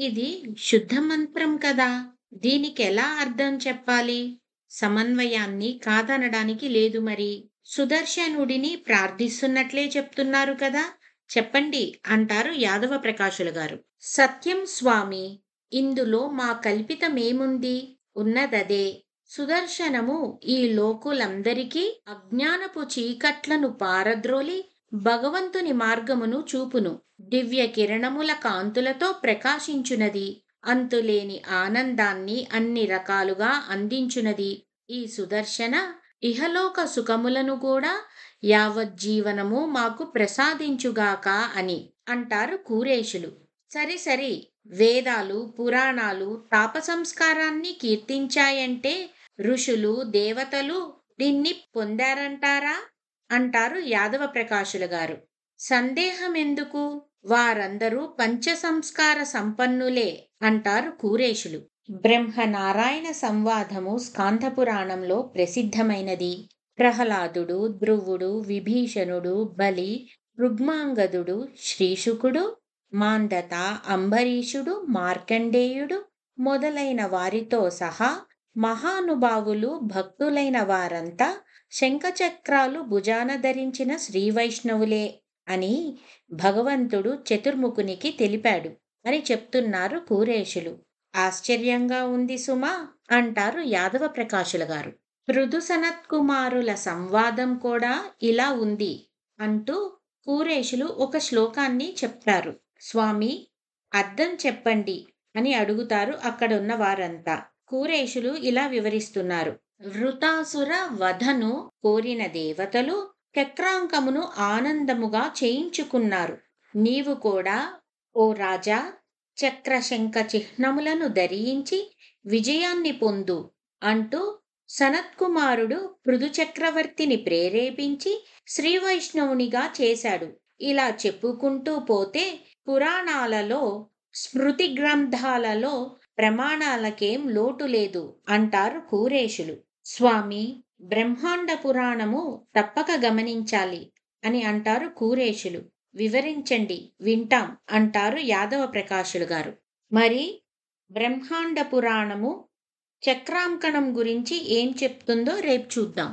ఇది శుద్ధ మంత్రం కదా! దీనికెలా అర్థం చెప్పాలి? సమన్వయాన్ని కాదనడానికి లేదు మరి. సుదర్శనుడిని ప్రార్థిస్తున్నట్లే చెప్తున్నారు కదా! చెప్పండి అంటారు యాదవ ప్రకాశులు గారు. సత్యం స్వామి, ఇందులో మా కల్పితమేముంది? ఉన్నదదే. సుదర్శనము ఈ లోకులందరికీ అజ్ఞానపు చీకట్లను పారద్రోలి భగవంతుని మార్గమును చూపును. దివ్య కిరణముల కాంతులతో ప్రకాశించునది. అంతులేని ఆనందాన్ని అన్ని రకాలుగా అందించునది. ఈ సుదర్శన ఇహలోక సుఖములను కూడా యావజ్జీవనము మాకు ప్రసాదించుగాక అని అంటారు కూరేషులు. సరి సరి, వేదాలు పురాణాలు తాప సంస్కారాన్ని కీర్తించాయంటే ఋషులు దేవతలు దీన్ని పొందారంటారా అంటారు యాదవ ప్రకాశుల గారు. సందేహమెందుకు, వారందరూ పంచ సంస్కార సంపన్నులే అంటారు కూరేషులు. బ్రహ్మనారాయణ సంవాదము స్కాంధ పురాణంలో ప్రసిద్ధమైనది. ప్రహ్లాదుడు, ధ్రువుడు, విభీషణుడు, బలి, రుగ్మాంగదుడు, శ్రీశుకుడు, మాందత, అంబరీషుడు, మార్కండేయుడు మొదలైన వారితో సహా మహానుభావులు భక్తులైన వారంతా శంఖచక్రాలు భుజాన ధరించిన శ్రీవైష్ణవులే అని భగవంతుడు చతుర్ముఖునికి తెలిపాడు అని చెప్తున్నారు కూరేషులు. ఆశ్చర్యంగా ఉంది సుమా అంటారు యాదవ ప్రకాశుల గారు. పృథు సనత్కుమారుల సంవాదం కూడా ఇలా ఉంది అంటూ కూరేషులు ఒక శ్లోకాన్ని చెప్తారు. స్వామి, అర్థం చెప్పండి అని అడుగుతారు అక్కడున్న వారంతా. కూరేషులు ఇలా వివరిస్తున్నారు. వృతాసుర వధను కోరిన దేవతలు చక్రాంకమును ఆనందముగా చేయించుకున్నారు. నీవు కూడా ఓ రాజా చక్రశంఖ చిహ్నములను ధరించి విజయాన్ని పొందు అంటూ సనత్కుమారుడు పృథు చక్రవర్తిని ప్రేరేపించి శ్రీవైష్ణవునిగా చేశాడు. ఇలా చెప్పుకుంటూ పోతే పురాణాలలో స్మృతి గ్రంథాలలో ప్రమాణాలకేం లోటు లేదు అంటారు కూరేషులు. స్వామి, బ్రహ్మాండ పురాణము తప్పక గమనించాలి అని అంటారు కూరేషులు. వివరించండి, వింటాం అంటారు యాదవ ప్రకాశులు గారు. మరి బ్రహ్మాండ పురాణము చక్రాంకణం గురించి ఏం చెప్తుందో రేపు చూద్దాం.